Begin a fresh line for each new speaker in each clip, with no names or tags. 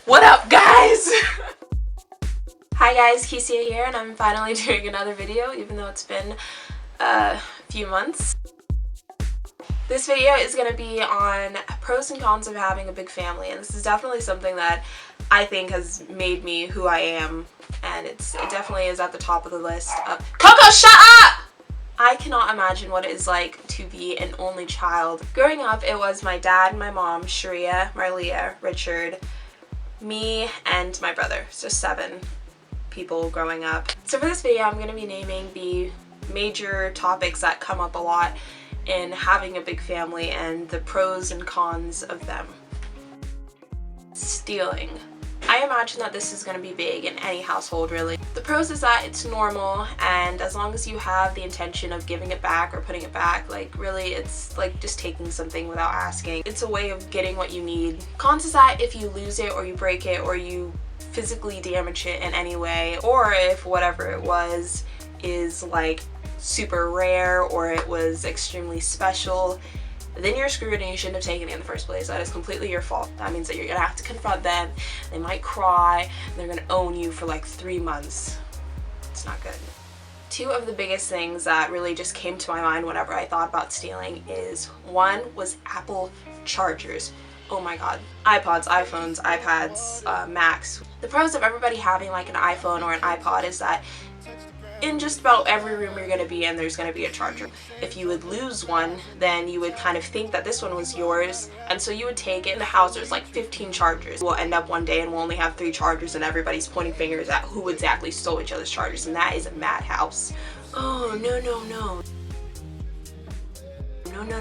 What up, guys? Hi guys, KissesfromKeesia here, and I'm finally doing another video, even though it's been a few months. This video is going to be on pros and cons of having a big family, and this is definitely something that I think has made me who I am, and it definitely is at the top of the list. Coco, shut up! I cannot imagine what it is like to be an only child. Growing up, it was my dad, my mom, Sharia, Marlia, Richard, me, and my brother. So 7 people growing up. So for this video, I'm going to be naming the major topics that come up a lot in having a big family and the pros and cons of them. Stealing. I imagine that this is going to be big in any household, really. The pros is that it's normal, and as long as you have the intention of giving it back or putting it back, like really it's like just taking something without asking. It's a way of getting what you need. Cons is that if you lose it or you break it or you physically damage it in any way, or if whatever it was is like super rare or it was extremely special, then you're screwed and you shouldn't have taken it in the first place. That is completely your fault. That means that you're gonna have to confront them. They might cry, and they're gonna own you for like 3 months. It's not good. 2 of the biggest things that really just came to my mind whenever I thought about stealing is, 1 was Apple chargers. Oh my god. iPods, iPhones, iPads, Macs. The pros of everybody having like an iPhone or an iPod is that in just about every room you're going to be in, there's going to be a charger. If you would lose one, then you would kind of think that this one was yours, and so you would take it. In the house there's like 15 chargers. We'll end up one day and we'll only have 3 chargers, and everybody's pointing fingers at who exactly stole each other's chargers, and that is a madhouse. Oh, no, no, no.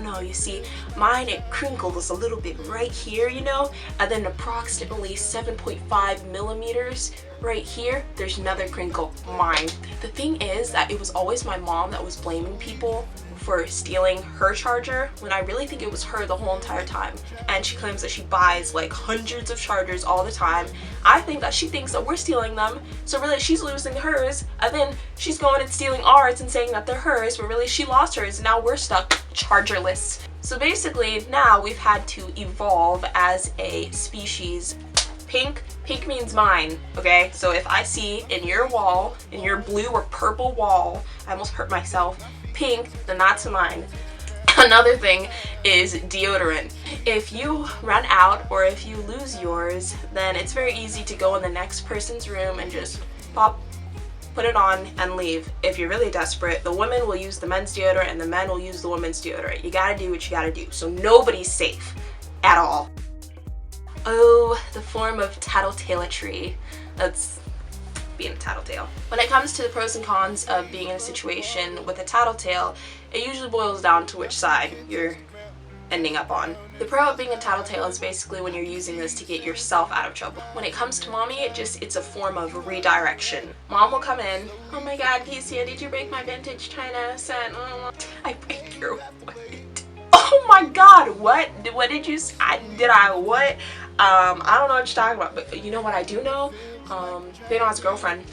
No, you see, mine, it crinkles a little bit right here, you know, and then approximately 7.5 millimeters right here, there's another crinkle, mine. The thing is that it was always my mom that was blaming people for stealing her charger, when I really think it was her the whole entire time. And she claims that she buys like hundreds of chargers all the time. I think that she thinks that we're stealing them, so really she's losing hers, and then she's going and stealing ours and saying that they're hers, but really she lost hers, and now we're stuck chargerless. So basically now we've had to evolve as a species. Pink means mine, okay? So if I see in your wall, in your blue or purple wall, I almost hurt myself, pink, then that's mine. Another thing is deodorant. If you run out or if you lose yours, then it's very easy to go in the next person's room and just pop, put it on, and leave. If you're really desperate, the women will use the men's deodorant and the men will use the women's deodorant. You gotta do what you gotta do. So nobody's safe at all. Oh, the form of tattletalery. That's being a tattletale. When it comes to the pros and cons of being in a situation with a tattletale, it usually boils down to which side you're ending up on. The pro of being a tattletale is basically when you're using this to get yourself out of trouble. When it comes to mommy, it's a form of redirection. Mom will come in, oh my god, Keesia, did you break my vintage china set? I break your what? Oh my god, what did you say? Did I what? I don't know what you're talking about, but you know what I do know? They know his girlfriend.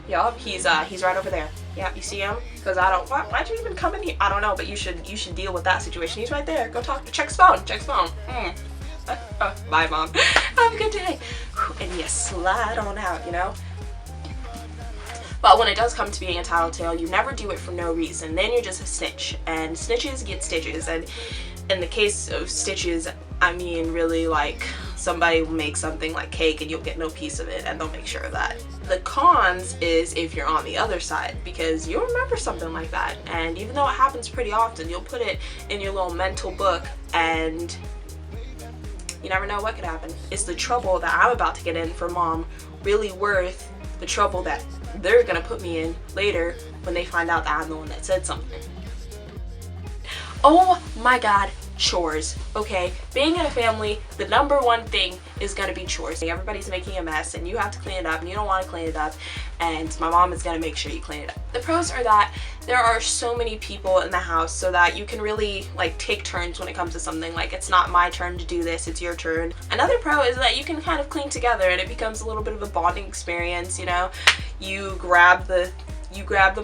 Yup, he's right over there. Yeah, you see him? Because I don't, why'd you even come in here? I don't know, but you should deal with that situation. He's right there. Go talk, check his phone, Bye, Mom. Have a good day. And you slide on out, you know? But when it does come to being a tattletale, you never do it for no reason. Then you're just a snitch, and snitches get stitches. And in the case of stitches, I mean really like somebody will make something like cake and you'll get no piece of it, and they'll make sure of that. The cons is if you're on the other side, because you'll remember something like that, and even though it happens pretty often, you'll put it in your little mental book and you never know what could happen. Is the trouble that I'm about to get in for mom really worth the trouble that they're gonna put me in later when they find out that I'm the one that said something? Oh my god, chores, okay? Being in a family, the #1 thing is gonna be chores. Everybody's making a mess and you have to clean it up and you don't want to clean it up, and my mom is gonna make sure you clean it up. The pros are that there are so many people in the house so that you can really like take turns when it comes to something. Like, it's not my turn to do this, it's your turn. Another pro is that you can kind of clean together and it becomes a little bit of a bonding experience, you know? You grab the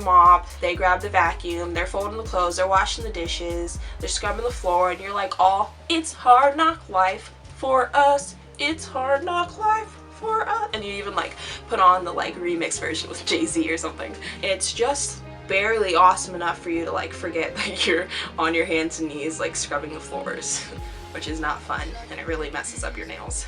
mop, they grab the vacuum, they're folding the clothes, they're washing the dishes, they're scrubbing the floor, and you're like, oh, it's hard knock life for us It's Hard Knock Life for us. And you even like put on the like remix version with Jay-Z or something. It's just barely awesome enough for you to like forget that you're on your hands and knees like scrubbing the floors, which is not fun and it really messes up your nails.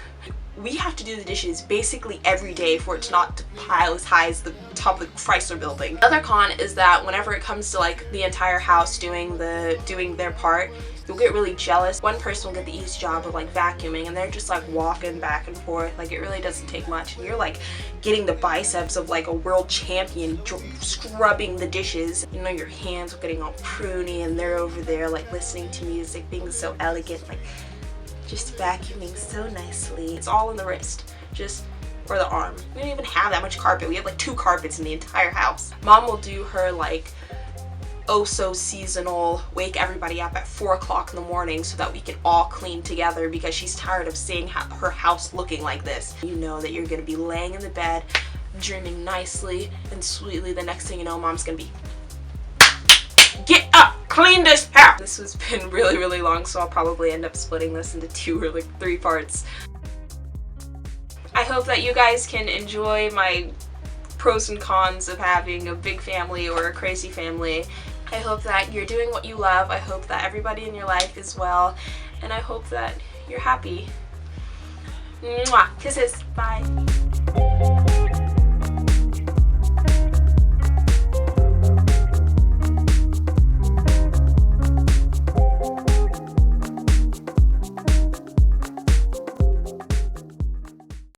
We have to do the dishes basically every day for it to not pile as high as the top of the Chrysler building. The other con is that whenever it comes to like the entire house doing their part, you'll get really jealous. One person will get the easy job of like vacuuming and they're just like walking back and forth. Like it really doesn't take much. And you're like getting the biceps of like a world champion scrubbing the dishes. You know, your hands are getting all pruny and they're over there like listening to music, being so elegant, like just vacuuming so nicely. It's all in the wrist, just or the arm. We don't even have that much carpet. We have like 2 carpets in the entire house. Mom will do her like oh so seasonal wake everybody up at 4 o'clock in the morning so that we can all clean together because she's tired of seeing her house looking like this. You know that you're gonna be laying in the bed dreaming nicely and sweetly. The next thing you know, Mom's gonna be, get up, clean this house. This has been really long, so I'll probably end up splitting this into 2 or like 3 parts. I hope that you guys can enjoy my pros and cons of having a big family or a crazy family. I hope that you're doing what you love. I hope that everybody in your life is well, and I hope that you're happy. Mwah. Kisses. Bye.